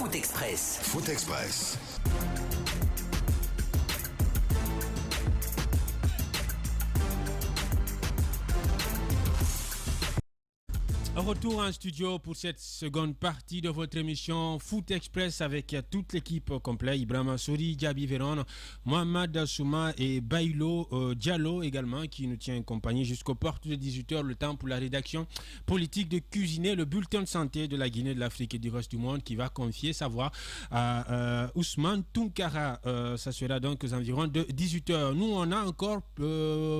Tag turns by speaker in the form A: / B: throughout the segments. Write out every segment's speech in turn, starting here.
A: Foot Express.
B: Foot Express.
C: Retour en studio pour cette seconde partie de votre émission Foot Express avec toute l'équipe complète. Ibrahima Souri, Diaby Véron, Mohamed Souma et Bailo Diallo également qui nous tient compagnie jusqu'aux portes de 18h. Le temps pour la rédaction politique de cuisiner le bulletin de santé de la Guinée, de l'Afrique et du reste du monde qui va confier sa voix à Ousmane Tounkara. Ça sera donc aux environs de 18h. Nous, on a encore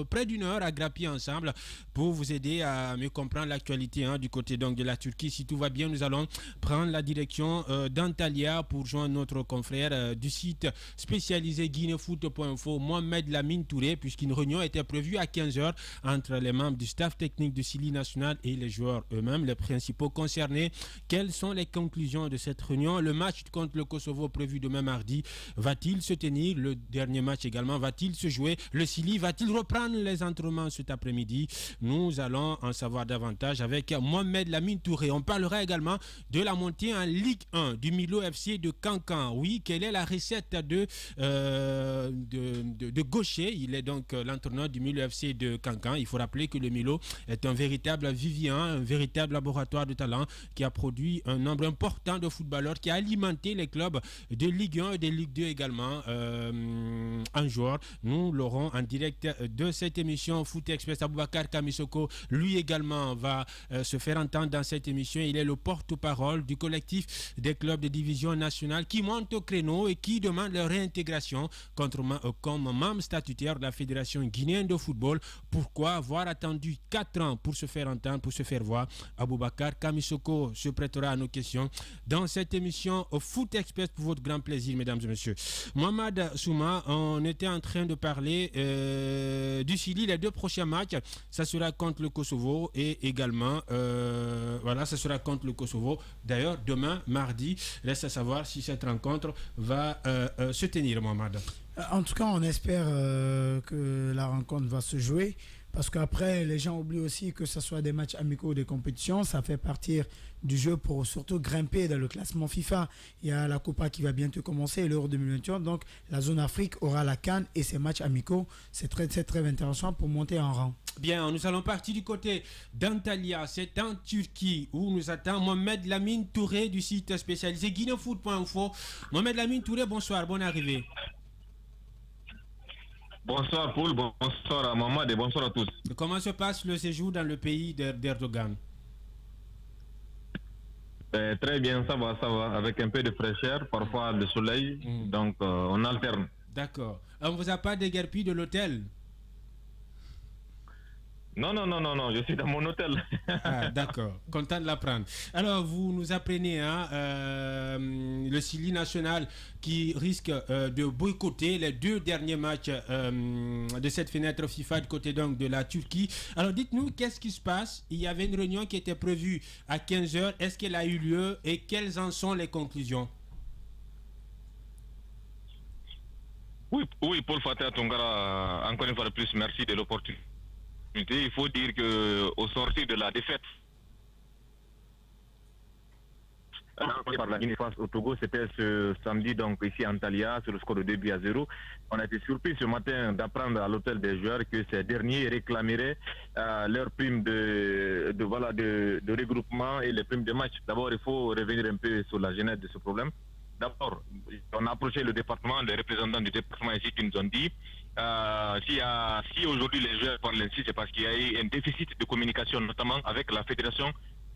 C: près d'une heure à grappiller ensemble pour vous aider à mieux comprendre l'actualité du côté donc de la Turquie. Si tout va bien, nous allons prendre la direction d'Antalya pour joindre notre confrère du site spécialisé guinéfoot.info, Mohamed Lamine Touré, puisqu'une réunion était prévue à 15h entre les membres du staff technique de Sili National et les joueurs eux-mêmes, les principaux concernés. Quelles sont les conclusions de cette réunion? Le match contre le Kosovo prévu demain mardi, va-t-il se tenir? Le dernier match également, va-t-il se jouer? Le Sili va-t-il reprendre les entraînements cet après-midi? Nous allons en savoir davantage avec Mohamed Lamine Touré. On parlera également de la montée en Ligue 1 du Milo FC de Cancan. Oui, quelle est la recette de Gaucher? Il est donc l'entraîneur du Milo FC de Cancan. Il faut rappeler que le Milo est un véritable vivier, un véritable laboratoire de talent qui a produit un nombre important de footballeurs, qui a alimenté les clubs de Ligue 1 et de Ligue 2 également en joueur. Nous l'aurons en direct de cette émission Foot Express. Aboubakar Kamisoko, lui également, va se faire entendre dans cette émission. Il est le porte-parole du collectif des clubs de division nationale qui montent au créneau et qui demandent leur réintégration comme membre statutaire de la Fédération guinéenne de football. Pourquoi avoir attendu 4 ans pour se faire entendre, pour se faire voir? Aboubakar Kamisoko se prêtera à nos questions dans cette émission Foot Express pour votre grand plaisir, mesdames et messieurs. Mohamed Souma, on était en train de parler du Sili. Les 2 prochains matchs, ça sera contre le Kosovo et également ça sera contre le Kosovo. D'ailleurs, demain, mardi, reste à savoir si cette rencontre va se tenir, Mohamed.
D: En tout cas, on espère que la rencontre va se jouer. Parce qu'après, les gens oublient aussi que ce soit des matchs amicaux ou des compétitions. Ça fait partie du jeu pour surtout grimper dans le classement FIFA. Il y a la Copa qui va bientôt commencer, l'Euro 2021. Donc, la zone Afrique aura la CAN et ces matchs amicaux. C'est très intéressant pour monter en rang.
C: Bien, nous allons partir du côté d'Antalya. C'est en Turquie où nous attend Mohamed Lamine Touré du site spécialisé guinéfoot.info. Mohamed Lamine Touré, bonsoir, bonne arrivée.
E: Bonsoir Paul, bonsoir à Mohamed et bonsoir à tous.
C: Comment se passe le séjour dans le pays d'Erdogan?
E: Très bien, ça va, avec un peu de fraîcheur, parfois le soleil, donc on alterne.
C: D'accord. On ne vous a pas déguerpi de l'hôtel?
E: Non, je suis dans mon hôtel.
C: Ah, d'accord, content de l'apprendre. Alors, vous nous apprenez le Sili National qui risque de boycotter les 2 derniers matchs de cette fenêtre FIFA du côté donc de la Turquie. Alors, dites-nous, qu'est-ce qui se passe? Il y avait une réunion qui était prévue à 15h. Est-ce qu'elle a eu lieu et quelles en sont les conclusions?
E: Oui, Paul Fatah Tongara, encore une fois de plus, merci de l'opportunité. Il faut dire qu'au sortir de la défaite par la Guinée face au Togo, c'était ce samedi donc ici à Antalya sur le score de 2-0. On a été surpris ce matin d'apprendre à l'hôtel des joueurs que ces derniers réclameraient leur prime de regroupement et les primes de match. D'abord, il faut revenir un peu sur la genèse de ce problème. D'abord, on a approché le département, les représentants du département ici qui nous ont dit si aujourd'hui les joueurs parlent ainsi, c'est parce qu'il y a eu un déficit de communication, notamment avec la fédération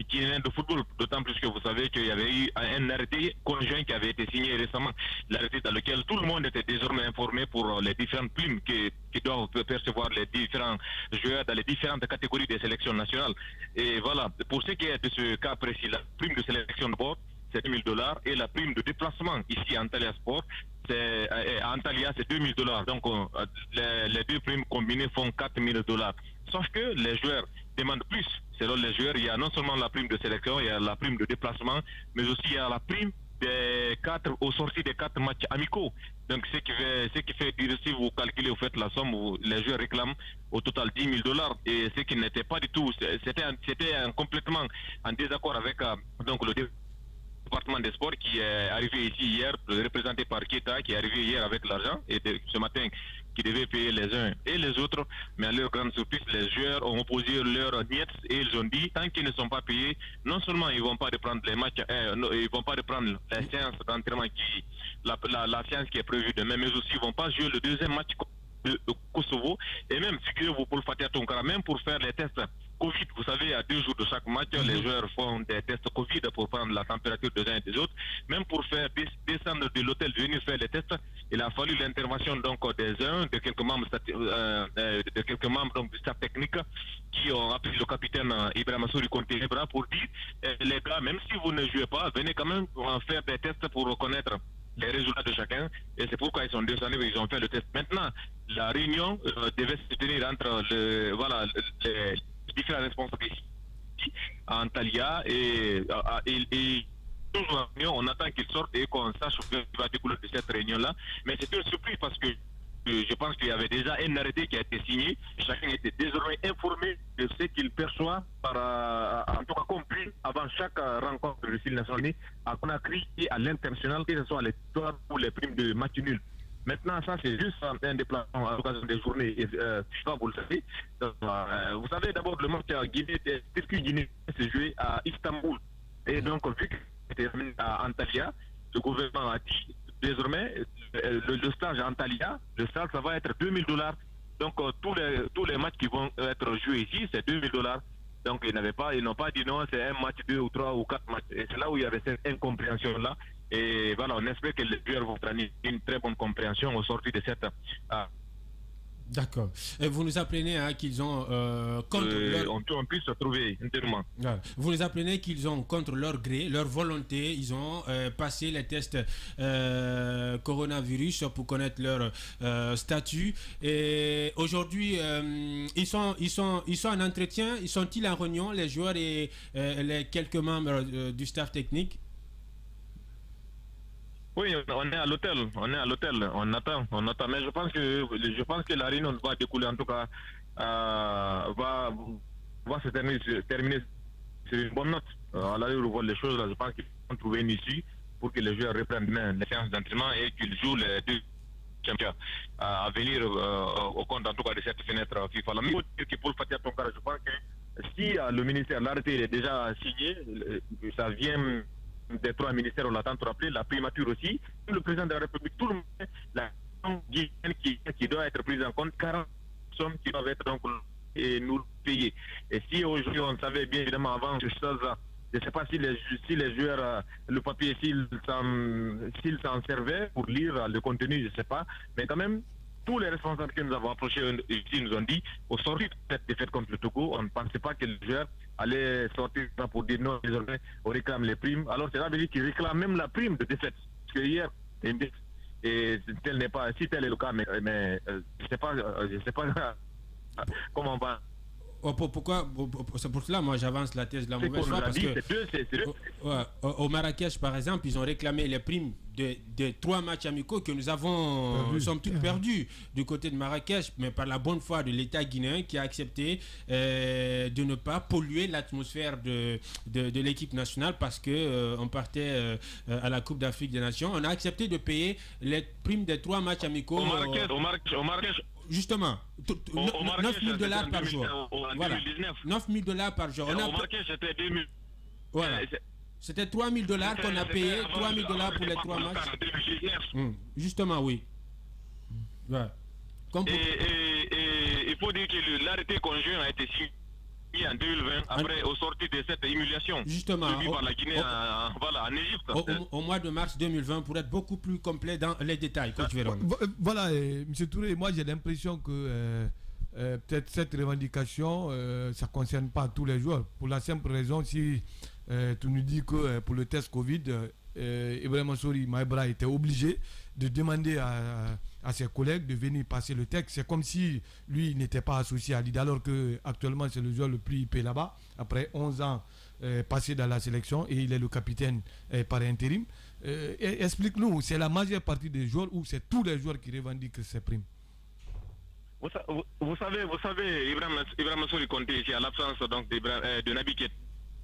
E: guinéenne de football, d'autant plus que vous savez qu'il y avait eu un arrêté conjoint qui avait été signé récemment, l'arrêté dans lequel tout le monde était désormais informé pour les différentes primes qui doivent percevoir les différents joueurs dans les différentes catégories des sélections nationales. Et voilà, pour ce qui est de ce cas précis, la prime de sélection de bord, c'est $2 000 et la prime de déplacement ici à Antalya Sport, à Antalya, c'est $2 000. Donc les 2 primes combinées font $4 000. Sauf que les joueurs demandent plus. Selon les joueurs, il y a non seulement la prime de sélection, il y a la prime de déplacement, mais aussi il y a la prime au sorti des 4 matchs amicaux. Donc ce qui fait dire, si vous calculez, vous faites la somme, les joueurs réclament au total $10 000 et ce qui n'était pas du tout, c'était complètement en désaccord avec donc le département des sports qui est arrivé ici hier, représenté par Keita, qui est arrivé hier avec l'argent, et ce matin, qui devait payer les uns et les autres. Mais à leur grande surprise, les joueurs ont opposé leur diète et ils ont dit, tant qu'ils ne sont pas payés, non seulement ils ne vont pas reprendre les matchs, ils vont pas reprendre la séance d'entraînement, la séance qui est prévue demain, mais aussi ils ne vont pas jouer le deuxième match de Kosovo. Et même, figurez-vous, pour le Fatih Tonkara, même pour faire les tests Covid, vous savez, à 2 jours de chaque match, les joueurs font des tests Covid pour prendre la température des uns et des autres. Même pour faire descendre de l'hôtel, venir faire les tests, il a fallu l'intervention donc des uns, de quelques membres, donc, du staff technique qui ont appelé le capitaine Ibrahim Souri Conté-Lebra pour dire les gars, même si vous ne jouez pas, venez quand même faire des tests pour reconnaître les résultats de chacun. Et c'est pourquoi ils sont descendus, ils ont fait le test. Maintenant, la réunion devait se tenir entre les différents responsables ici, à Antalya, et toujours on attend qu'ils sortent et qu'on sache ce qui va découler de cette réunion-là. Mais c'est une surprise parce que je pense qu'il y avait déjà un arrêté qui a été signé. Chacun était désormais informé de ce qu'il perçoit, en tout cas compris, avant chaque rencontre de style national à Conakry et à l'international, que ce soit les victoires ou les primes de match nul. Maintenant, ça, c'est juste un déplacement à l'occasion des journées FIFA, vous le savez. Vous savez, d'abord, le match à Turquie-Guinée s'est joué à Istanbul. Et donc, vu que c'était à Antalya, le gouvernement a dit, désormais, le stage à Antalya, le stage, ça va être $2000. Donc, tous les matchs qui vont être joués ici, c'est $2000. Donc, ils n'ont pas dit non, c'est un match, 2 ou 3 ou 4 matchs. Et c'est là où il y avait cette incompréhension-là. Et voilà, on espère que les joueurs vont prendre une très bonne compréhension au sortir de cette...
C: D'accord. Et vous nous apprenez qu'ils ont
E: on puisse se trouver intérieurement.
C: Vous nous apprenez qu'ils ont, contre leur gré, leur volonté, ils ont passé les tests coronavirus pour connaître leur statut. Et aujourd'hui, ils sont en entretien. Sont-ils en réunion, les joueurs et les quelques membres du staff technique?
E: Oui, on est à l'hôtel, on attend, mais je pense que la réunion va découler, en tout cas, va se terminer sur une bonne note. À l'allure où les choses, là, je pense qu'ils vont trouver une issue pour que les joueurs reprennent demain les séances d'entraînement et qu'ils jouent les 2 champions à venir au compte, en tout cas, de cette fenêtre FIFA. Mais il faut dire que pour le Fatih Tonkara, je pense que si le ministère, l'arrêté est déjà signé, ça vient des 3 ministères, on l'attend, rappeler, la primature aussi, le président de la République, tout le monde, la qui doit être prise en compte, 40 sommes qui doivent être donc nous payer. Et si aujourd'hui on savait bien évidemment avant ces choses-là, je ne sais pas si les joueurs, le papier, s'ils s'en servaient pour lire le contenu, je ne sais pas, mais quand même, tous les responsables que nous avons approchés ici nous ont dit, au sortir de cette défaite contre le Togo, on ne pensait pas que les joueurs allaient sortir pour dire non, désormais, on réclame les primes. Alors c'est là qu'ils réclament même la prime de défaite. Parce que hier, et tel n'est pas, si tel est le cas, mais je ne sais pas comment on va.
C: Pourquoi? C'est pour cela, moi, j'avance la thèse de la mauvaise foi. Parce que au Marrakech, par exemple, ils ont réclamé les primes des 3 matchs amicaux que nous avons, sommes tous perdus du côté de Marrakech, mais par la bonne foi de l'État guinéen qui a accepté de ne pas polluer l'atmosphère de l'équipe nationale parce qu'on partait à la Coupe d'Afrique des Nations. On a accepté de payer les primes des 3 matchs amicaux.
E: Au Marrakech.
C: Justement, $9,000 par jour. Voilà. $9,000 par jour.
E: Au Marrakech, c'était 2000.
C: Voilà. C'était $3,000 qu'on a payé, $3,000 pour les 3 matchs. Justement, oui. Ouais.
E: Et il faut dire que l'arrêté conjoint a été signé en 2020, après au sortir de cette humiliation subie par la Guinée en Égypte.
C: Au mois de mars 2020, pour être beaucoup plus complet dans les détails.
A: Voilà, M. Touré, moi j'ai l'impression que peut-être cette revendication, ça ne concerne pas tous les joueurs. Pour la simple raison, si tu nous dis que pour le test Covid, Ibrahim Souri Maïbra était obligé de demander à ses collègues de venir passer le texte. C'est comme si lui n'était pas associé à l'ID, alors qu'actuellement c'est le joueur le plus IP là-bas, après 11 ans passés dans la sélection, et il est le capitaine par intérim. Explique-nous, c'est la majeure partie des joueurs ou c'est tous les joueurs qui revendiquent ces primes?
E: Vous savez, Ibrahim Souri Conté ici, à l'absence donc de Naby Keita,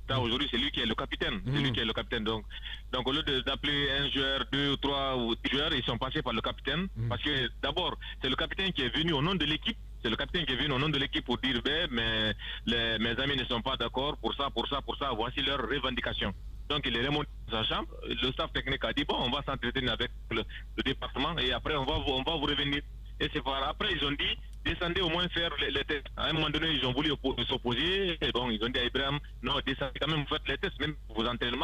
E: Aujourd'hui, c'est lui qui est le capitaine. C'est lui qui est le capitaine. Donc au lieu d'appeler un joueur, 2 ou 3 ou 10 joueurs, ils sont passés par le capitaine. Parce que d'abord, c'est le capitaine qui est venu au nom de l'équipe. C'est le capitaine qui est venu au nom de l'équipe pour dire mais mes amis ne sont pas d'accord pour ça, voici leur revendication. Donc il est remonté dans sa chambre, le staff technique a dit bon, on va s'entretenir avec le département et après on va vous revenir. Et c'est par après ils ont dit descendez au moins faire les tests. À un moment donné ils ont voulu s'opposer, et bon ils ont dit à Ibrahim non, descendez quand même, vous faites les tests, même vous vous entraînez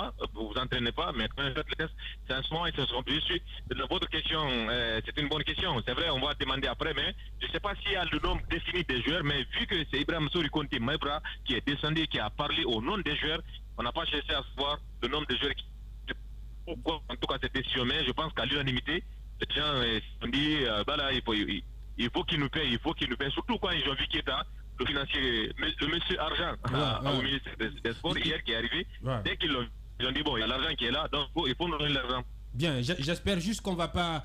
E: pas, mais quand même faites les tests. C'est un moment ils se sont plus. Votre question, c'est une bonne question, c'est vrai, on va demander après, mais je ne sais pas s'il y a le nombre défini des joueurs, mais vu que c'est Ibrahim Sori Konté Maïbra qui est descendu, qui a parlé au nom des joueurs, on n'a pas cherché à savoir le nombre de joueurs qui... Pourquoi en tout cas cette décision, mais je pense qu'à l'unanimité, les gens ont dit voilà, il faut qu'ils nous payent, surtout quand ils ont vu qu'il était le financier, le monsieur Argent au ministère des Sports hier qui est arrivé, dès qu'ils l'ont, ils ont dit bon, il y a l'argent qui est là, donc il faut nous donner l'argent.
C: Bien, j'espère juste qu'on va pas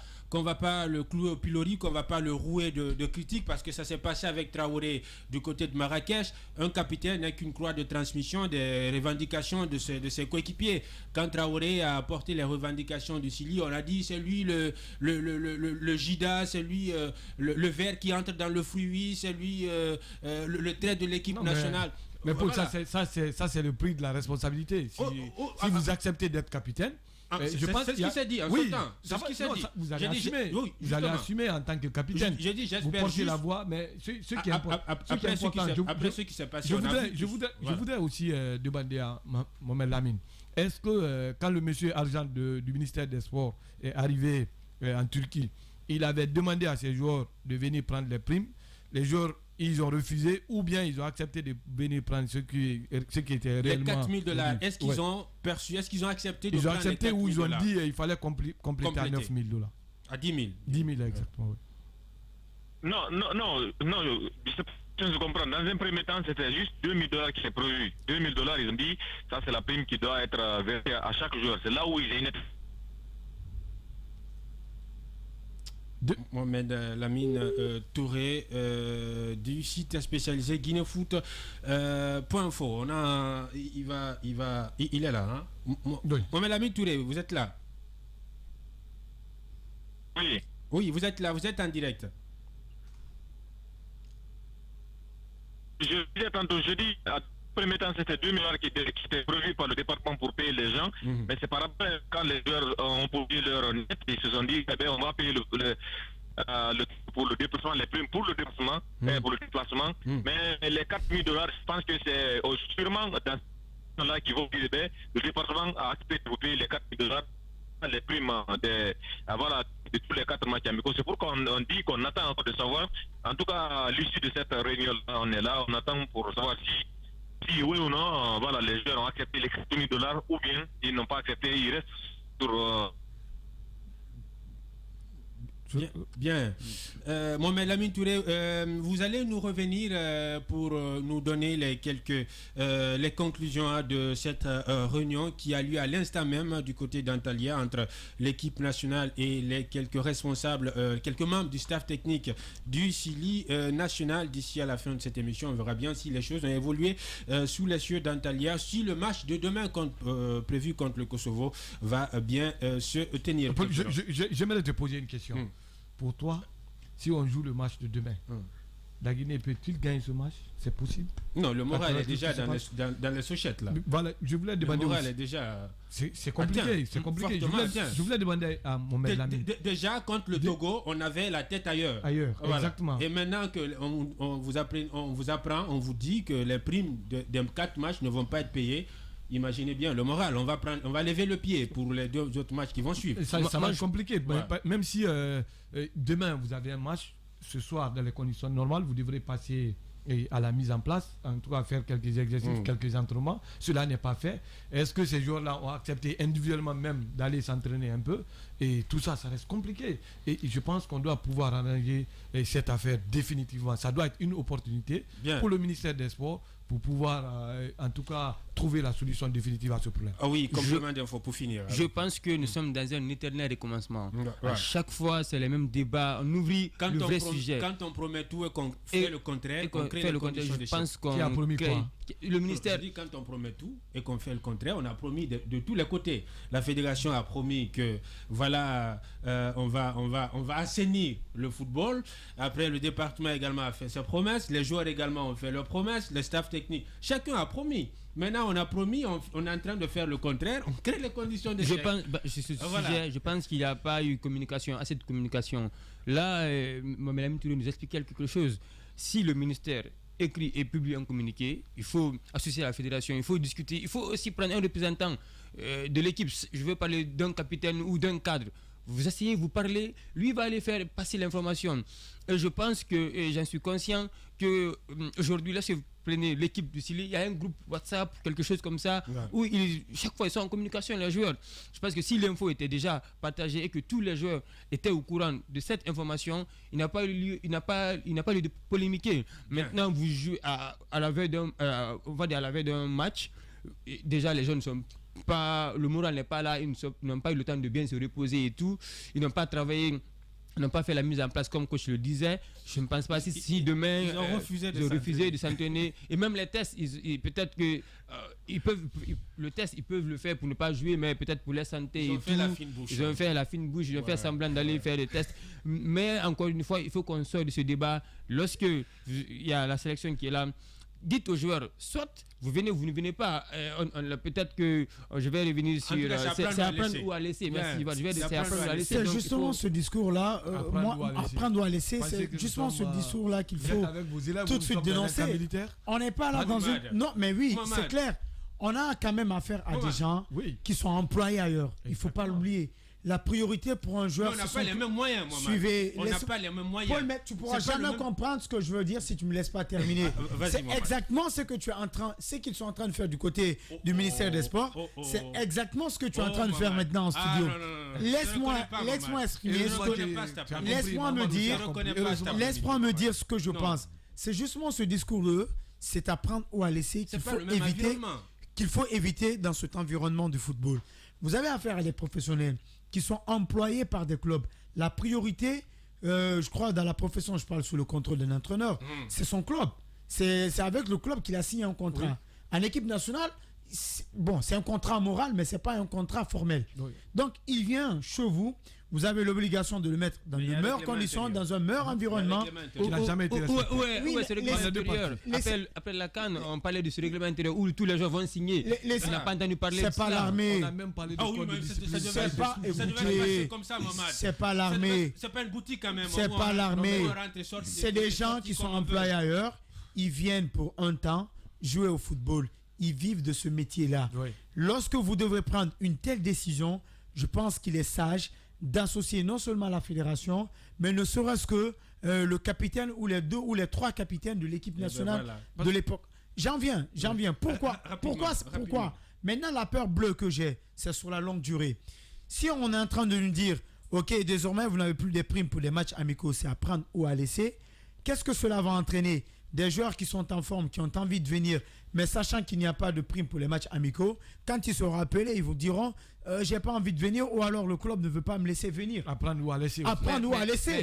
C: le clouer au pilori, qu'on va pas le rouer de critiques, parce que ça s'est passé avec Traoré du côté de Marrakech. Un capitaine n'est qu'une croix de transmission des revendications de ses coéquipiers. Quand Traoré a apporté les revendications du Sili, on a dit c'est lui le Gida, c'est lui le ver qui entre dans le fruit, c'est lui le trait de l'équipe nationale.
A: Mais pour ça c'est le prix de la responsabilité. Si vous acceptez d'être capitaine, je pense
C: c'est ce qui s'est dit en ce temps. C'est ce qui s'est dit.
A: Vous allez assumer. Vous allez assumer en tant que capitaine.
C: J'ai dit, j'espère.
A: Vous portez la voix, mais ce qui est important.
C: Après ce qui s'est passé,
A: je voudrais aussi demander à Mohamed Lamine. Est-ce que quand le monsieur Argent du ministère des Sports est arrivé en Turquie, il avait demandé à ses joueurs de venir prendre les primes, les joueurs ils ont refusé, ou bien ils ont accepté de venir prendre ce qui était réellement...
C: Les $4,000, est-ce qu'ils ont perçu, est-ce qu'ils ont accepté de
A: prendre
C: les $4,000? Ils ont accepté
A: ou ils ont dit qu'il fallait compléter à $9,000. À
C: 10 000.
A: 10 000, exactement, oui.
E: Non, je comprends. Dans un premier temps, c'était juste $2,000 qui est prévu. $2,000, ils ont dit, ça c'est la prime qui doit être versée à chaque joueur. C'est là où ils ont
C: Mohamed Lamine Touré du site spécialisé Guinéfoot.info. Il est là, hein?
A: Oui.
C: Mohamed Lamine Touré, vous êtes là? Oui, vous êtes là, vous êtes en direct.
E: Je disais tantôt, je dis, à premier temps, c'était $2,000 qui étaient prévus par le département pour payer les gens, mais c'est par après, quand les joueurs ont posé leur net, ils se sont dit, eh bien, on va payer pour le déplacement, les primes pour le déplacement, pour le déplacement, mais les $4,000, je pense que c'est sûrement dans ce là qui vont payer, le département a accepté de payer les $4,000, les primes de tous les 4 matchs amicaux. C'est pourquoi on dit qu'on attend encore de savoir, en tout cas, à l'issue de cette réunion, on est là, on attend pour savoir si oui ou non, les joueurs ont accepté les $4,000 ou bien ils n'ont pas accepté, ils restent sur...
C: Bien. Mohamed Lamine Touré, vous allez nous revenir pour nous donner les conclusions de cette réunion qui a lieu à l'instant même du côté d'Antalya entre l'équipe nationale et les quelques responsables, quelques membres du staff technique du Sili national. D'ici à la fin de cette émission, on verra bien si les choses ont évolué sous les cieux d'Antalya, si le match de demain prévu contre le Kosovo va bien se tenir.
A: J'aimerais te poser une question. Pour toi, si on joue le match de demain, la Guinée peut-il gagner ce match? C'est possible?
C: Non, le moral est déjà dans les sochettes là.
A: Voilà, je voulais demander.
C: Le moral est déjà.
A: C'est compliqué, c'est compliqué. Je voulais demander à Mohamed Lamine.
C: Déjà contre le Togo, on avait la tête ailleurs.
A: Voilà. Exactement.
C: Et maintenant que on vous dit que les primes des 4 matchs ne vont pas être payées. Imaginez bien le moral, on va lever le pied pour les 2 autres matchs qui vont suivre.
A: Ça va être compliqué. Ouais. Même si demain vous avez un match, ce soir dans les conditions normales, vous devrez passer à la mise en place, en tout cas faire quelques exercices, quelques entraînements. Cela n'est pas fait. Est-ce que ces joueurs-là ont accepté individuellement même d'aller s'entraîner un peu? Et tout ça, ça reste compliqué. Et je pense qu'on doit pouvoir arranger cette affaire définitivement. Ça doit être une opportunité pour le ministère des Sports, pour pouvoir, en tout cas, trouver la solution définitive à ce problème.
C: Ah oui, complément d'info pour finir.
B: Je pense que nous sommes dans un éternel recommencement.
C: Ouais.
B: À chaque fois, c'est les mêmes débats. On oublie le vrai sujet.
C: Quand on promet tout et qu'on fait le contraire,
B: Et qu'on fait le contraire, je pense qu'on
A: Qui a promis quoi?
B: Le ministère.
C: Je dis, quand on promet tout et qu'on fait le contraire, on a promis de tous les côtés. La fédération a promis que voilà, on va assainir le football. Après, le département également a fait ses promesses. Les joueurs également ont fait leurs promesses. Les staffs techniques, chacun a promis. Maintenant, on a promis, on est en train de faire le contraire. On crée les conditions de
B: Je pense qu'il n'y a pas eu assez de communication. Là, Mme Touré nous explique quelque chose. Si le ministère écrit et publie un communiqué, il faut associer la fédération, il faut discuter, il faut aussi prendre un représentant de l'équipe. Je veux parler d'un capitaine ou d'un cadre. Vous asseyez, vous parlez, lui va aller faire passer l'information. Et je pense que, et j'en suis conscient, qu'aujourd'hui, là, si vous prenez l'équipe du Chili, il y a un groupe WhatsApp, quelque chose comme ça, où chaque fois ils sont en communication, les joueurs. Je pense que si l'info était déjà partagée et que tous les joueurs étaient au courant de cette information, il n'a pas lieu de polémiquer. Maintenant, vous jouez à la veille d'un match, déjà les jeunes sont pas, le moral n'est pas là, ils n'ont pas eu le temps de bien se reposer et tout, ils n'ont pas travaillé, ils n'ont pas fait la mise en place comme coach le disait. Je ne pense pas si demain
C: ils ont refusé
B: de s'entraîner, et même les tests, peut-être que ils peuvent le faire pour ne pas jouer, mais peut-être pour la santé.
C: Ils ont fait la fine bouche.
B: Ils ont fait la fine bouche, ils ont fait semblant d'aller faire des tests. Mais encore une fois, il faut qu'on sorte de ce débat. Lorsque il y a la sélection qui est là, dites aux joueurs, soit vous venez ou vous ne venez pas. Peut-être que je vais revenir sur c'est apprendre ou à laisser. Merci. C'est apprendre ou à laisser.
D: C'est justement ce discours-là, apprendre ou à laisser, c'est justement ce discours-là qu'il faut tout de suite dénoncer. On n'est pas là dans une... Non, mais oui, c'est clair. On a quand même affaire à des gens qui sont employés ailleurs. Il ne faut pas l'oublier. La priorité pour un joueur,
C: on n'a pas les mêmes moyens, on n'a pas les mêmes moyens.
D: Paul, mais tu pourras jamais comprendre ce que je veux dire si tu me laisses pas terminer. C'est exactement ce que qu'ils sont en train de faire du côté du ministère des Sports. C'est exactement ce que tu es en train de faire maintenant en studio. Laisse-moi exprimer laisse-moi me dire ce que je pense. C'est justement ce discours-là, c'est apprendre ou à laisser qu'il faut éviter dans cet environnement du football. Vous avez affaire à des professionnels qui sont employés par des clubs. La priorité, je crois, dans la profession, je parle sous le contrôle d'un entraîneur, c'est son club. C'est avec le club qu'il a signé un contrat. En équipe nationale, c'est un contrat moral, mais ce n'est pas un contrat formel. Donc, il vient chez vous. Vous avez l'obligation de le mettre dans de meilleures conditions, dans un meilleur environnement.
A: Qui n'a jamais été respecté.
B: Oui, c'est le règlement intérieur. Après la CAN, on parlait de ce règlement intérieur où tous les joueurs vont signer. On n'a pas entendu parler de ça.
D: C'est pas l'armée.
A: On a même parlé de code de discipline.
D: C'est pas l'armée.
C: C'est pas une boutique quand même.
D: C'est pas l'armée. C'est des gens qui sont employés ailleurs. Ils viennent pour un temps jouer au football. Ils vivent de ce métier-là. Lorsque vous devrez prendre une telle décision, je pense qu'il est sage d'associer non seulement la fédération, mais ne serait-ce que le capitaine ou les 2 ou les 3 capitaines de l'équipe nationale de l'époque. J'en viens. Pourquoi Maintenant, la peur bleue que j'ai, c'est sur la longue durée. Si on est en train de nous dire, ok, désormais, vous n'avez plus des primes pour des matchs amicaux, c'est à prendre ou à laisser, qu'est-ce que cela va entraîner? Des joueurs qui sont en forme, qui ont envie de venir, mais sachant qu'il n'y a pas de prime pour les matchs amicaux, quand ils seront appelés, ils vous diront j'ai pas envie de venir, ou alors le club ne veut pas me laisser venir.
A: Apprendre ou à laisser.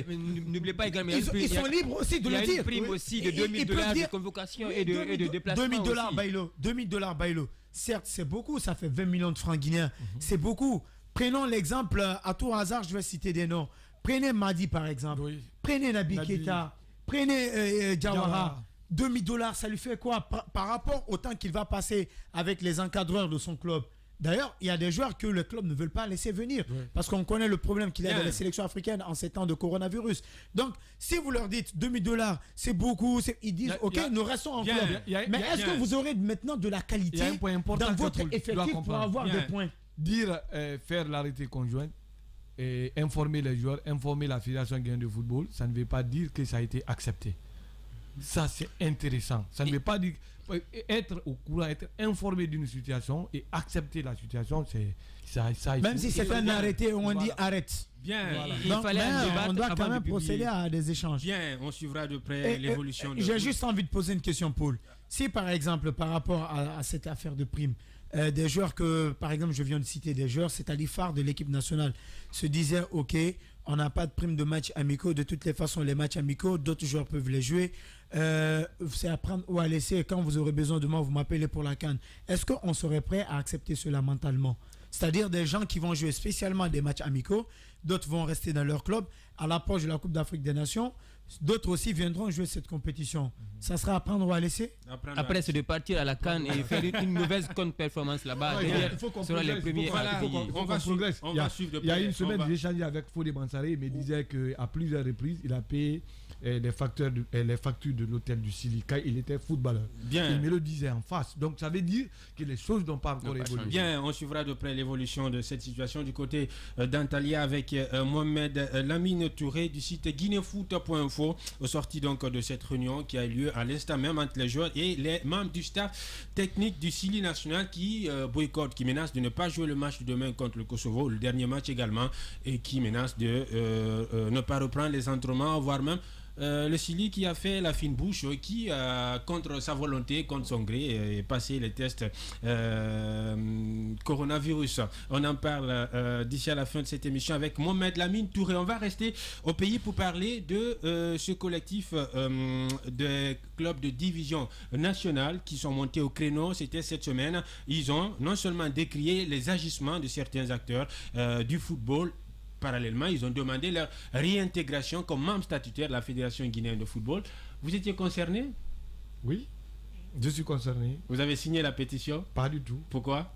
B: Mais n'oubliez pas également,
D: ils sont libres aussi de le dire.
B: Il y a une prime aussi de $2000 de convocation et de déplacement.
D: $2000 Bailo. Certes, c'est beaucoup, ça fait 20 millions de francs guinéens. C'est beaucoup. Prenons l'exemple, à tout hasard, je vais citer des noms. Prenez Madi par exemple. Prenez Nabi Keita. Prenez Diawara. $2000, ça lui fait quoi par rapport au temps qu'il va passer avec les encadreurs de son club? D'ailleurs, il y a des joueurs que le club ne veut pas laisser venir parce qu'on connaît le problème qu'il y a dans les sélections africaines en ces temps de coronavirus. Donc, si vous leur dites $2000, c'est beaucoup, ils disent ok, nous restons en club. Mais est-ce que vous aurez maintenant de la qualité dans votre effectif pour avoir des points?
A: Dire, faire l'arrêté conjoint, et informer les joueurs, informer la Fédération guinéenne de football, ça ne veut pas dire que ça a été accepté. Ça, c'est intéressant. Ça ne veut pas dire être au courant, être informé d'une situation et accepter la situation, c'est ça.
D: Même si c'est un arrêté, on dit arrête.
C: Bien.
D: Donc, on doit quand même procéder à des échanges.
C: Bien, on suivra de près l'évolution.
D: J'ai juste envie de poser une question, Paul. Si par exemple, par rapport à cette affaire de prime, des joueurs que, par exemple, je viens de citer des joueurs, c'est-à-dire phares de l'équipe nationale, se disaient, ok, on n'a pas de prime de matchs amicaux, de toutes les façons, les matchs amicaux, d'autres joueurs peuvent les jouer, c'est à prendre ou à laisser, quand vous aurez besoin de moi, vous m'appelez pour la CAN. Est-ce qu'on serait prêt à accepter cela mentalement? C'est-à-dire des gens qui vont jouer spécialement des matchs amicaux, d'autres vont rester dans leur club, à l'approche de la Coupe d'Afrique des Nations, d'autres aussi viendront jouer cette compétition. Ça sera à prendre ou à laisser?
B: Après, c'est de partir à la CAN et faire une mauvaise contre-performance là-bas.
A: Il faut qu'on progresse. On va suivre de près. Il y a une semaine, j'ai échangé avec Fodé Bansaré. Il me disait qu'à plusieurs reprises, il a payé les factures de l'hôtel du Sili quand il était footballeur.
C: Bien.
A: Il me le disait en face. Donc ça veut dire que les choses n'ont pas encore évolué.
C: Bien, on suivra de près l'évolution de cette situation du côté d'Antalya avec Mohamed Lamine Touré du site guinéfoot.info, au sorti donc de cette réunion qui a eu lieu à l'instant même entre les joueurs et les membres du staff technique du Sili national qui boycottent, qui menacent de ne pas jouer le match de demain contre le Kosovo, le dernier match également, et qui menacent de ne pas reprendre les entraînements, voire même le Sili qui a fait la fine bouche, qui contre sa volonté, contre son gré, est passé les tests coronavirus. On en parle d'ici à la fin de cette émission avec Mohamed Lamine Touré. On va rester au pays pour parler de ce collectif de clubs de division nationale qui sont montés au créneau. C'était cette semaine. Ils ont non seulement décrié les agissements de certains acteurs du football. Parallèlement, ils ont demandé leur réintégration comme membre statutaire de la Fédération guinéenne de football. Vous étiez concerné?
A: Oui, je suis concerné.
C: Vous avez signé la pétition?
A: Pas du tout.
C: Pourquoi?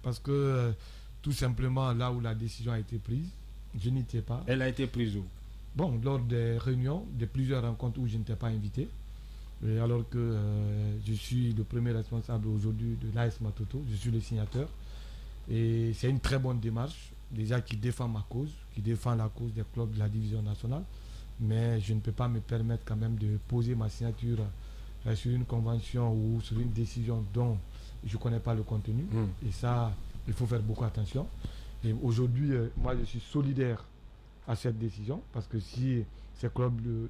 A: Parce que tout simplement, là où la décision a été prise, je n'y étais pas.
C: Elle a été prise où?
A: Bon, lors des réunions, de plusieurs rencontres où je n'étais pas invité. Et alors que je suis le premier responsable aujourd'hui de l'AS Matoto, je suis le signateur. Et c'est une très bonne démarche, déjà qui défend ma cause, qui défend la cause des clubs de la division nationale. Mais je ne peux pas me permettre quand même de poser ma signature sur une convention ou sur une décision dont je ne connais pas le contenu. Et ça, il faut faire beaucoup attention. Et aujourd'hui, moi je suis solidaire à cette décision, parce que si ces clubs de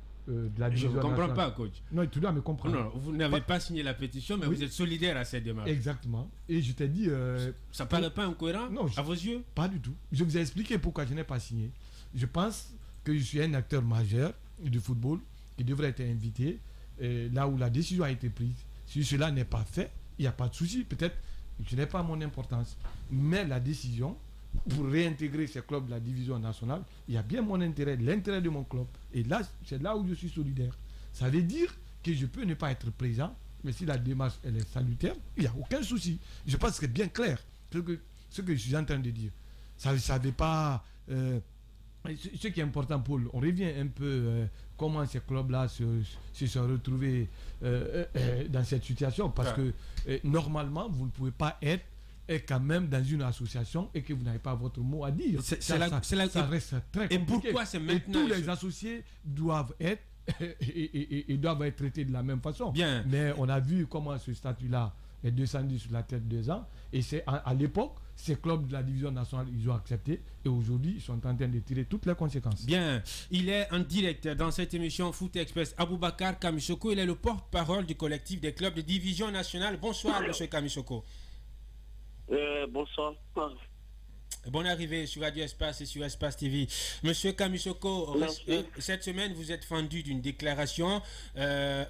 A: la division nationale...
C: Je ne comprends pas, coach.
A: Non, tu dois me comprendre.
C: Non, vous n'avez pas signé la pétition, mais vous êtes solidaire à cette démarche.
A: Exactement. Et je t'ai dit...
C: ça ne paraît pas incohérent à vos yeux?
A: Pas du tout. Je vous ai expliqué pourquoi je n'ai pas signé. Je pense que je suis un acteur majeur du football qui devrait être invité là où la décision a été prise. Si cela n'est pas fait, il n'y a pas de souci. Peut-être que je n'ai pas mon importance. Mais la décision... pour réintégrer ces clubs de la division nationale, il y a bien mon intérêt, l'intérêt de mon club. Et là, c'est là où je suis solidaire. Ça veut dire que je peux ne pas être présent, mais si la démarche elle est salutaire, il n'y a aucun souci. Je pense que c'est bien clair ce que je suis en train de dire. Ça ne savait pas... ce qui est important, Paul, on revient un peu comment ces clubs-là se sont retrouvés dans cette situation. Parce que normalement, vous ne pouvez pas être quand même dans une association et que vous n'avez pas votre mot à dire. Ça reste très compliqué.
C: Et pourquoi c'est maintenant?
A: Et tous les associés doivent être et doivent être traités de la même façon.
C: Bien.
A: Mais on a vu comment ce statut-là est descendu sur la tête des ans. Et c'est à l'époque, ces clubs de la division nationale, ils ont accepté. Et aujourd'hui, ils sont en train de tirer toutes les conséquences.
C: Bien. Il est en direct dans cette émission Foot Express. Aboubakar Kamisoko, il est le porte-parole du collectif des clubs de division nationale. Bonsoir, M. Kamisoko.
F: Bonsoir.
C: Bonne arrivée sur Radio Espace et sur Espace TV. Monsieur Kamisoko, cette semaine, vous êtes fendu d'une déclaration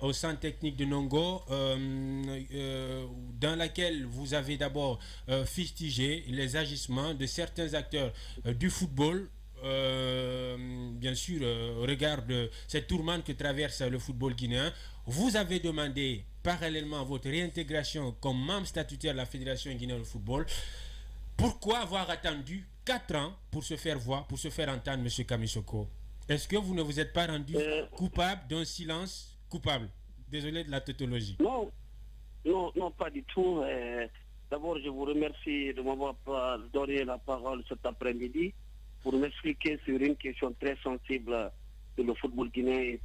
C: au centre technique de Nongo dans laquelle vous avez d'abord fustigé les agissements de certains acteurs du football. Bien sûr, au regard de cette tourmente que traverse le football guinéen, vous avez demandé parallèlement votre réintégration comme membre statutaire de la Fédération guinéenne de football. Pourquoi avoir attendu 4 ans pour se faire voir, pour se faire entendre, M. Kamisoko? Est-ce que vous ne vous êtes pas rendu coupable d'un silence coupable? Désolé de la tautologie.
F: Non, pas du tout. D'abord, je vous remercie de m'avoir donné la parole cet après-midi pour m'expliquer sur une question très sensible de le football guinéen et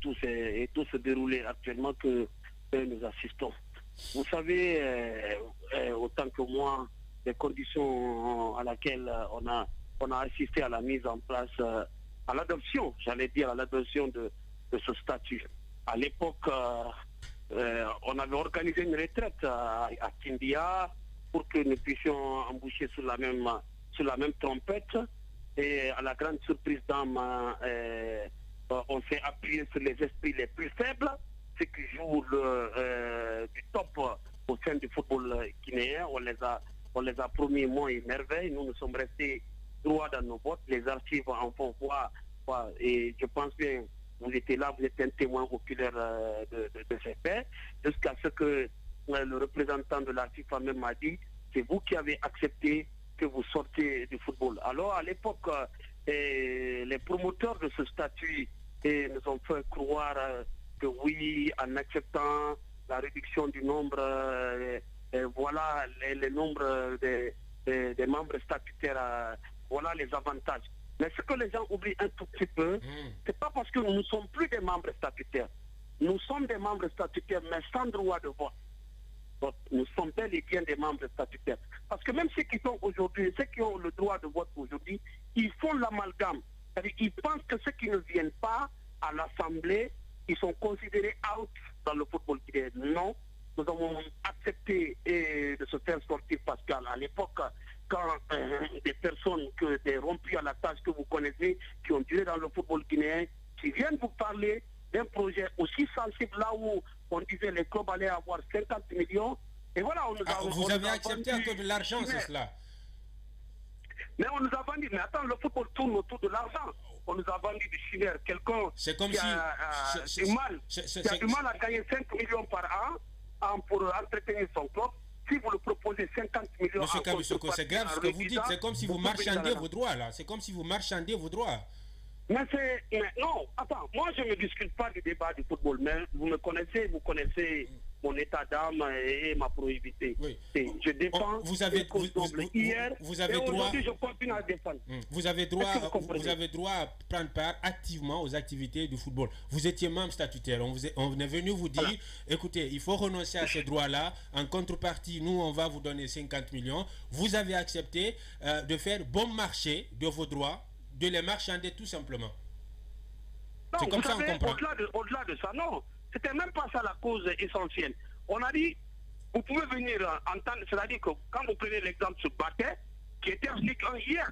F: tout se dérouler actuellement que nous assistons. Vous savez, autant que moi, les conditions à laquelle on a assisté à la mise en place, à l'adoption, j'allais dire, à l'adoption de ce statut. À l'époque, on avait organisé une retraite à Kindia pour que nous puissions emboucher sur la même trompette. Et à la grande surprise d'âme, on s'est appuyé sur les esprits les plus faibles, ceux qui jouent du top au sein du football guinéen. On les a promis monts et merveilles. Nous sommes restés droits dans nos bottes. Les archives en font voir. Et je pense bien, vous étiez là, vous êtes un témoin oculaire de ces faits, jusqu'à ce que le représentant de la FIFA même m'a dit, c'est vous qui avez accepté que vous sortiez du football. Alors à l'époque, les promoteurs de ce statut nous ont fait croire que oui, en acceptant la réduction du nombre, voilà les nombres des membres statutaires, voilà les avantages. Mais ce que les gens oublient un tout petit peu, c'est pas parce que nous ne sommes plus des membres statutaires. Nous sommes des membres statutaires, mais sans droit de vote. Donc, nous sommes bel et bien des membres statutaires. Parce que même ceux qui sont aujourd'hui, ceux qui ont le droit de vote aujourd'hui, ils font l'amalgame. C'est-à-dire qu'ils pensent que ceux qui ne viennent pas à l'Assemblée, ils sont considérés out dans le football guinéen. Non, nous avons accepté de se faire sortir parce qu'à l'époque, quand des personnes, des rompus à la tâche que vous connaissez, qui ont duré dans le football guinéen, qui viennent vous parler d'un projet aussi sensible là où on disait les clubs allaient avoir 50 millions. Et voilà,
C: vous avez accepté un peu de l'argent, c'est cela?
F: Mais on nous a vendu, mais attends, le football tourne autour de l'argent. On nous a vendu du chimère. Quelqu'un qui a du mal à gagner 5 millions par an pour entretenir son club. Si vous le proposez 50 millions...
C: Monsieur Kamissoko, c'est grave ce que vous dites. C'est comme si vous marchandez vos droits, là. C'est comme si vous marchandez vos droits.
F: Mais non, attends, moi je ne discute pas du débat du football, mais vous connaissez mon état d'âme et ma probité. Oui. Je défends hier et aujourd'hui je continue à défendre.
C: Vous avez droit à prendre part activement aux activités du football. Vous étiez membre statutaire, on est venu vous dire, voilà. Écoutez, il faut renoncer à ces droits-là, en contrepartie, nous on va vous donner 50 millions. Vous avez accepté de faire bon marché de vos droits, de les marchander tout simplement.
F: Non, c'est comme ça qu'on comprend. Au-delà de ça, non. C'était même pas ça la cause essentielle. On a dit, vous pouvez venir entendre, c'est-à-dire que quand vous prenez l'exemple sur Batet, qui était en Ligue 1 hier,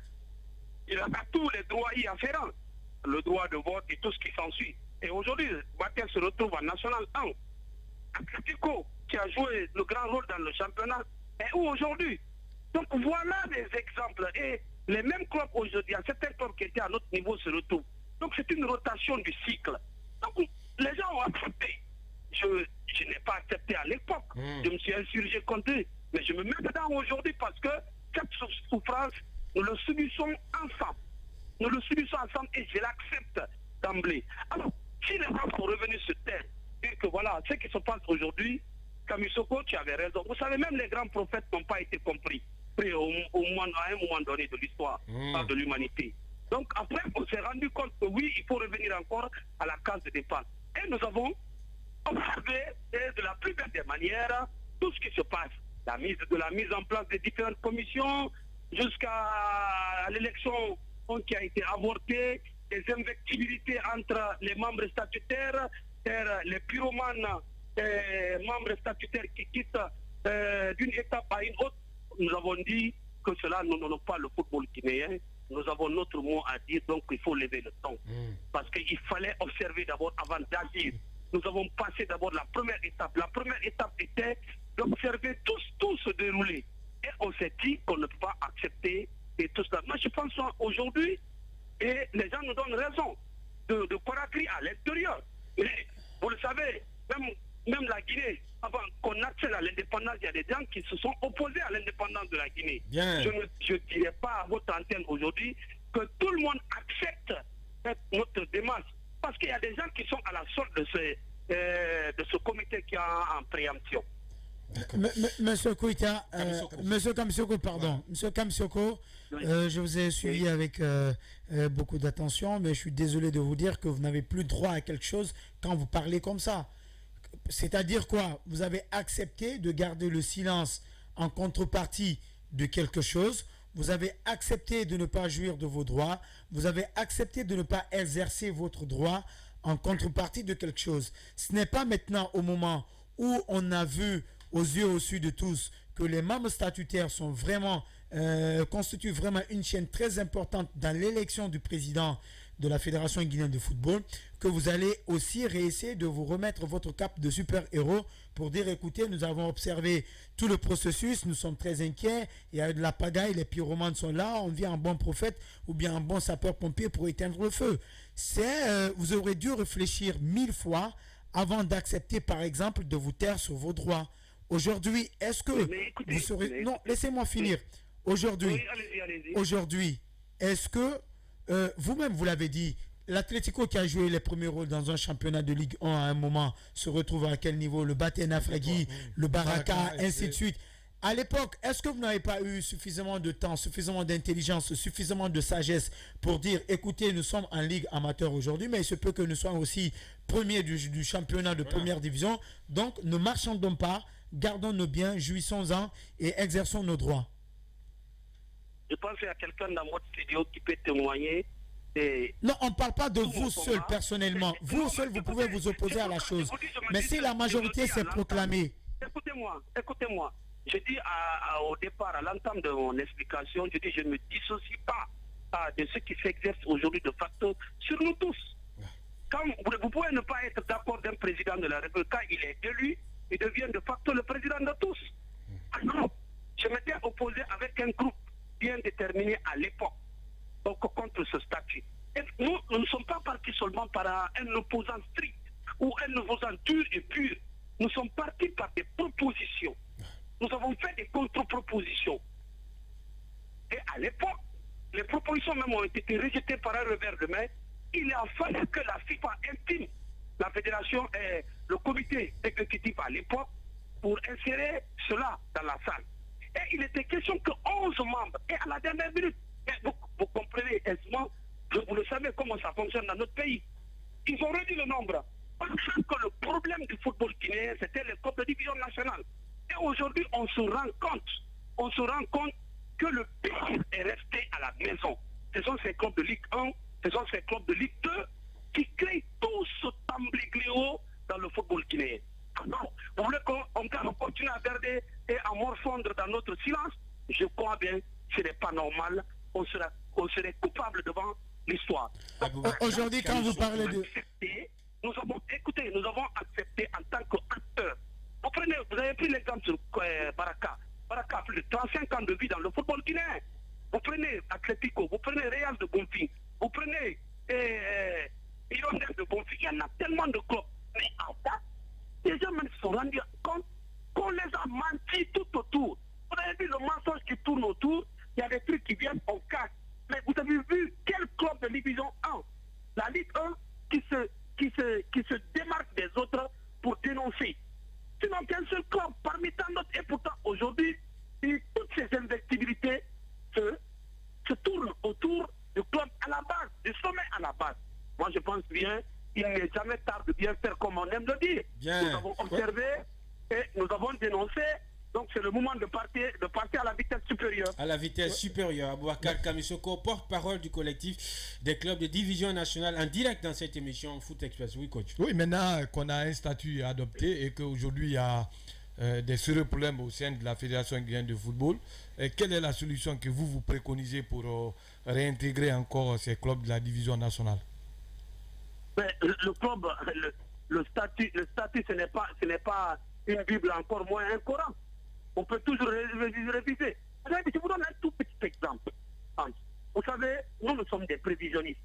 F: il a tous les droits y afférents, le droit de vote et tout ce qui s'ensuit. Et aujourd'hui, Batet se retrouve en National 1. Atletico, qui a joué le grand rôle dans le championnat, est où aujourd'hui? Donc voilà des exemples. Et les mêmes clubs aujourd'hui, à certains clubs qui étaient à notre niveau se retrouvent. Donc c'est une rotation du cycle. Donc les gens ont accepté. Je n'ai pas accepté à l'époque. Je me suis insurgé contre eux. Mais je me mets dedans aujourd'hui parce que cette souffrance, nous le subissons ensemble. Nous le subissons ensemble et je l'accepte d'emblée. Alors, si les gens sont revenus sur terre, et que voilà, ce qui se passe aujourd'hui, Kamissoko, tu avais raison. Vous savez, même les grands prophètes n'ont pas été compris à un moment donné de l'histoire de l'humanité. Donc après, on s'est rendu compte que oui, il faut revenir encore à la case de départ. Et nous avons observé de la plus belle des manières tout ce qui se passe. La mise en place des différentes commissions jusqu'à l'élection qui a été avortée, des invectivités entre les membres statutaires, les pyromanes membres statutaires qui quittent d'une étape à une autre. Nous avons dit que cela n'honore pas le football guinéen. Nous avons notre mot à dire, donc il faut lever le ton. Parce qu'il fallait observer d'abord avant d'agir. Nous avons passé d'abord la première étape. La première étape était d'observer tout se dérouler. Et on s'est dit qu'on ne peut pas accepter et tout cela. Moi je pense aujourd'hui, et les gens nous donnent raison, de Conakry à l'intérieur. Mais vous le savez, même la Guinée, avant qu'on accède à l'indépendance, il y a des gens qui se sont opposés à l'indépendance de la Guinée. Bien. Je ne dirais pas à votre antenne aujourd'hui que tout le monde accepte notre démarche. Parce qu'il y a des gens qui sont à la sorte de ce comité qui est en préemption.
D: Monsieur Koïta, Monsieur Kamissoko, pardon. Ouais. Monsieur Kamissoko, oui. Je vous ai suivi avec beaucoup d'attention, mais je suis désolé de vous dire que vous n'avez plus droit à quelque chose quand vous parlez comme ça. C'est-à-dire quoi? Vous avez accepté de garder le silence en contrepartie de quelque chose. Vous avez accepté de ne pas jouir de vos droits. Vous avez accepté de ne pas exercer votre droit en contrepartie de quelque chose. Ce n'est pas maintenant au moment où on a vu aux yeux au sud de tous que les membres statutaires sont vraiment constituent vraiment une chaîne très importante dans l'élection du président de la Fédération guinéenne de football, que vous allez aussi réessayer de vous remettre votre cap de super-héros pour dire écoutez, nous avons observé tout le processus, nous sommes très inquiets, il y a de la pagaille, les pyromanes sont là, on vient un bon prophète ou bien un bon sapeur-pompier pour éteindre le feu. Vous aurez dû réfléchir 1000 fois avant d'accepter par exemple de vous taire sur vos droits. Aujourd'hui, est-ce que vous serez... Non, laissez-moi finir. Aujourd'hui, est-ce que vous-même, vous l'avez dit, l'Atlético qui a joué les premiers rôles dans un championnat de Ligue 1 à un moment se retrouve à quel niveau? Le Baté Nafragui, le Baraka, ainsi de suite. À l'époque, est-ce que vous n'avez pas eu suffisamment de temps, suffisamment d'intelligence, suffisamment de sagesse pour dire, écoutez, nous sommes en Ligue amateur aujourd'hui, mais il se peut que nous soyons aussi premiers du championnat de première division. Donc, ne marchandons pas, gardons nos biens, jouissons-en et exerçons nos droits.
F: Je pense qu'il y a quelqu'un dans votre studio qui peut témoigner.
D: Non, on ne parle pas de vous seul personnellement. Vous seul, vous pouvez vous opposer à la chose. Mais si la majorité s'est proclamée...
F: Écoutez-moi. Je dis au départ, à l'entame de mon explication, je dis je ne me dissocie pas de ce qui s'exerce aujourd'hui de facto sur nous tous. Quand vous pouvez ne pas être d'accord d'un président de la République, quand il est élu, il devient de facto le président de tous. Alors, je m'étais opposé avec un groupe bien déterminé à l'époque, donc contre ce statut. Et nous ne sommes pas partis seulement par un opposant strict ou un opposant dur et pur. Nous sommes partis par des propositions. Nous avons fait des contre-propositions. Et à l'époque, les propositions même ont été rejetées par un revers de main. Il a fallu que la FIFA intime la fédération et le comité exécutif à l'époque pour insérer cela dans la salle. Et il était question que 11 membres, et à la dernière minute, vous comprenez aisément, vous le savez comment ça fonctionne dans notre pays. Ils ont réduit le nombre. Parce que le problème du football guinéen, c'était les clubs de division nationale. Et aujourd'hui, on se rend compte que le pire est resté à la maison. Ce sont ces clubs de Ligue 1, ce sont ces clubs de Ligue 2 qui créent tout ce tambligléo dans le football guinéen. Alors, vous voulez qu'on continue à garder et à morfondre dans notre silence? Je crois bien que ce n'est pas normal. On serait coupable devant l'histoire.
D: Aujourd'hui, quand vous parlez de...
F: Nous avons accepté en tant qu'acteurs. Vous avez pris l'exemple sur Baraka. Baraka a plus de 35 ans de vie dans le football guinéen. Vous prenez Atlético, vous prenez Real de Bonfim, vous prenez Hirondelle de Bonfim. Il y en a tellement de clubs. Mais en date, les gens même se sont rendus compte qu'on les a menti tout autour. Vous avez vu le mensonge qui tourne autour, il y a des trucs qui viennent, on cache. Mais vous avez vu quel club de division 1, la Ligue 1, qui se démarque des autres pour dénoncer. Sinon qu'un seul club parmi tant d'autres. Et pourtant aujourd'hui, toutes ces invectivités se tournent autour du club à la base, du sommet à la base. Moi je pense bien, il n'est jamais tard de bien faire comme on aime le dire. Bien. Nous avons observé et nous avons dénoncé. Donc c'est le moment de partir à la vitesse supérieure.
C: À la vitesse supérieure. Aboubacar Kamissoko, porte-parole du collectif des clubs de division nationale, en direct dans cette émission Foot Express. Oui, coach.
A: Oui, maintenant qu'on a un statut adopté et qu'aujourd'hui il y a des sérieux problèmes au sein de la Fédération guinéenne de football, quelle est la solution que vous préconisez pour réintégrer encore ces clubs de la division nationale?
F: Mais le club, le statut, ce n'est pas une Bible, encore moins un Coran. On peut toujours réviser. Je vous donne un tout petit exemple. Vous savez, nous sommes des prévisionnistes.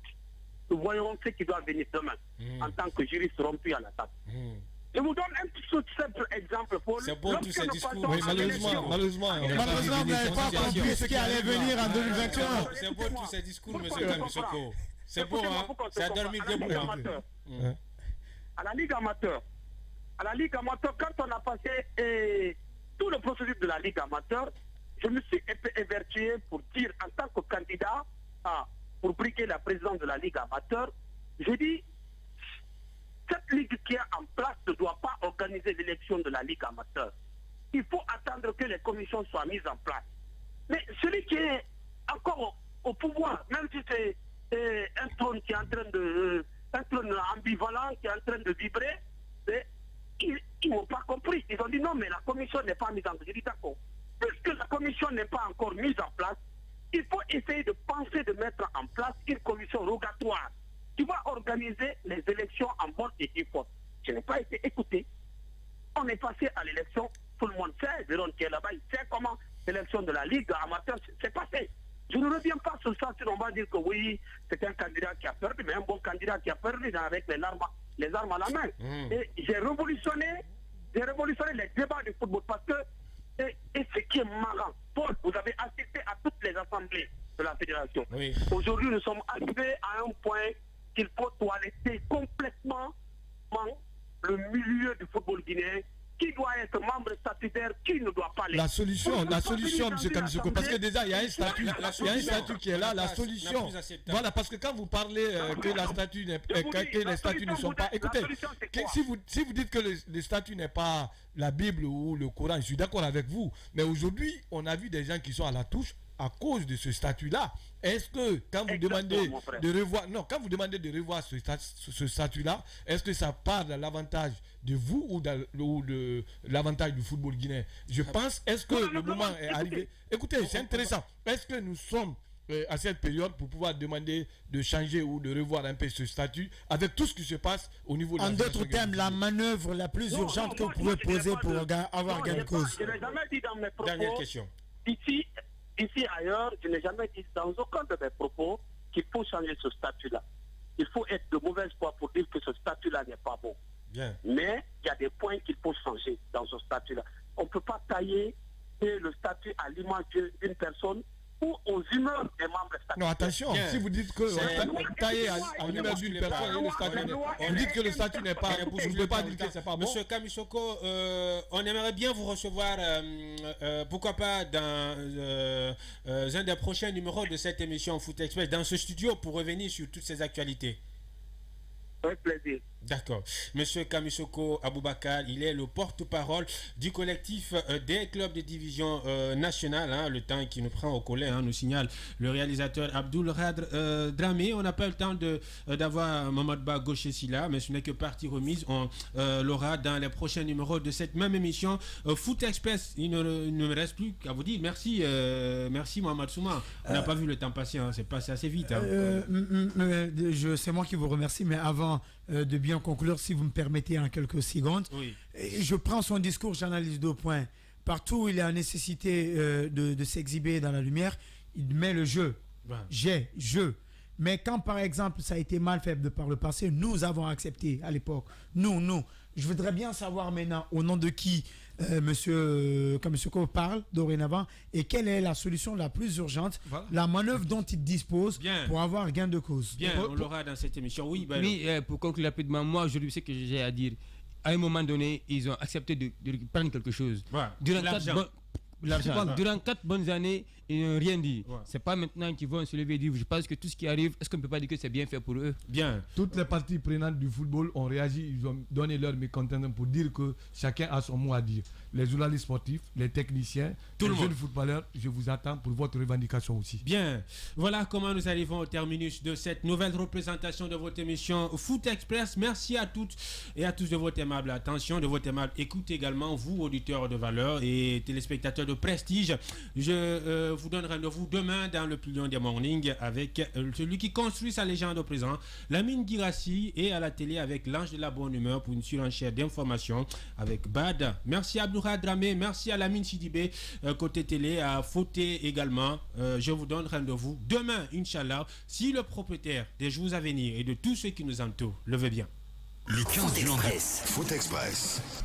F: Nous voyons ce qui doit venir demain en tant que juriste rompu à la table. Je vous donne un tout simple exemple pour...
C: C'est beau tous ces discours.
A: Oui, malheureusement,
D: vous n'avez pas compris ce qui allait venir en 2021.
C: C'est beau tous ces discours, monsieur Kamissoko. C'est beau, hein? Ça a dormi debout.
F: À la Ligue amateur, quand on a passé tout le processus de la Ligue amateur, je me suis évertué pour dire en tant que candidat pour briguer la présidence de la Ligue amateur, j'ai dit cette ligue qui est en place ne doit pas organiser l'élection de la Ligue amateur. Il faut attendre que les commissions soient mises en place. Mais celui qui est encore au pouvoir, même si c'est un trône qui est en train de... un trône ambivalent qui est en train de vibrer, ils n'ont pas compris. élections rogatoires. Tu vas organiser les élections en bonne et due forme. Je n'ai pas été écouté. On est passé à l'élection, tout le monde sait, Véron qui est là-bas, il sait comment l'élection de la Ligue amateur s'est passée. Je ne reviens pas sur ça, sinon on va dire que oui, c'est un candidat qui a perdu, mais un bon candidat qui a perdu avec les armes à la main. Et j'ai révolutionné les débats du football parce que, et ce qui est marrant, Paul, vous avez assisté à toutes les assemblées de la fédération. Oui. Aujourd'hui, nous sommes arrivés à un point qu'il faut toiletter complètement le milieu du football guinéen. Qui doit être membre statutaire, qui ne doit pas l'être.
A: La solution, M. Kamisoko, parce que déjà, il y a un statut qui est là, la solution. Voilà, parce que quand vous parlez que les statuts ne sont pas... Écoutez, si vous dites que le statut n'est pas la Bible ou le Coran, je suis d'accord avec vous. Mais aujourd'hui, on a vu des gens qui sont à la touche à cause de ce statut-là. Est-ce que quand vous demandez de revoir ce statut-là, est-ce que ça part de l'avantage de vous ou de l'avantage du football guinéen? Je pense, est-ce que le moment est arrivé? Écoutez, c'est intéressant. Est-ce que nous sommes à cette période pour pouvoir demander de changer ou de revoir un peu ce statut avec tout ce qui se passe au niveau de la...
D: En d'autres termes, la manœuvre la plus urgente que vous pouvez poser pour avoir gain de cause.
F: Je n'ai jamais dit dans mes propos...
C: Dernière question.
F: Ici, ailleurs, je n'ai jamais dit dans aucun de mes propos qu'il faut changer ce statut-là. Il faut être de mauvaise foi pour dire que ce statut-là n'est pas bon.
C: Bien.
F: Mais il y a des points qu'il faut changer dans ce statut-là. On ne peut pas tailler le statut à l'image d'une personne ou aux humeurs des membres statutaires.
A: Non, attention, si vous dites que tailler à l'image d'une personne et le statut, vous dites que le statut n'est pas... Vous ne pouvez pas dire que c'est pas bon.
C: Monsieur Kamisoko, on aimerait bien vous recevoir, pourquoi pas dans un des prochains numéros de cette émission Foot Express, dans ce studio pour revenir sur toutes ces actualités.
F: Avec plaisir.
C: D'accord. Monsieur Kamisoko Aboubakar, il est le porte-parole du collectif des clubs de division nationale. Le temps qui nous prend au collet, nous signale le réalisateur Abdoul Radr Dramé. On n'a pas eu le temps d'avoir Mamad Ba Gauche-Silla, mais ce n'est que partie remise. On l'aura dans les prochains numéros de cette même émission Foot Express. Il ne me reste plus qu'à vous dire merci, merci Mohamed Souma. On n'a pas vu le temps passer, c'est passé assez vite.
D: C'est moi qui vous remercie, mais avant de bien conclure, si vous me permettez en quelques secondes.
C: Oui.
D: Je prends son discours, j'analyse 2 points. Partout où il y a nécessité de s'exhiber dans la lumière, il met le jeu. Ouais. Mais quand, par exemple, ça a été mal fait par le passé, nous avons accepté à l'époque. Nous. Je voudrais bien savoir maintenant au nom de qui Monsieur Kamisoko parle dorénavant et quelle est la solution la plus urgente, la manœuvre dont il dispose pour avoir gain de cause.
C: Bien, on l'aura dans cette émission. Oui,
B: pour conclure rapidement, moi je sais que j'ai à dire. À un moment donné, ils ont accepté de prendre quelque chose.
C: Voilà.
B: Durant 4 bonnes années, ils n'ont rien dit. Ouais. C'est pas maintenant qu'ils vont se lever et dire, je pense que tout ce qui arrive, est-ce qu'on ne peut pas dire que c'est bien fait pour eux?
C: Bien.
A: Toutes les parties prenantes du football ont réagi, ils ont donné leur mécontentement pour dire que chacun a son mot à dire. Les journalistes sportifs, les techniciens, les jeunes footballeurs, je vous attends pour votre revendication aussi.
C: Bien. Voilà comment nous arrivons au terminus de cette nouvelle représentation de votre émission Foot Express. Merci à toutes et à tous de votre aimable attention, de votre aimable écoute également, vous, auditeurs de valeur et téléspectateurs de prestige. Je vous donne rendez-vous demain dans le Pilion des Mornings avec celui qui construit sa légende au présent, Lamine Girassi, et à la télé avec l'Ange de la Bonne Humeur pour une surenchère d'informations avec Bad. Merci à Abdourad Dramé, merci à Lamine Sidibé, côté télé, à Fauté également. Je vous donne rendez-vous demain, Inch'Allah, si le propriétaire des jours à venir et de tous ceux qui nous entourent le veut bien.
G: Le 15 du lendemain. Foot Express.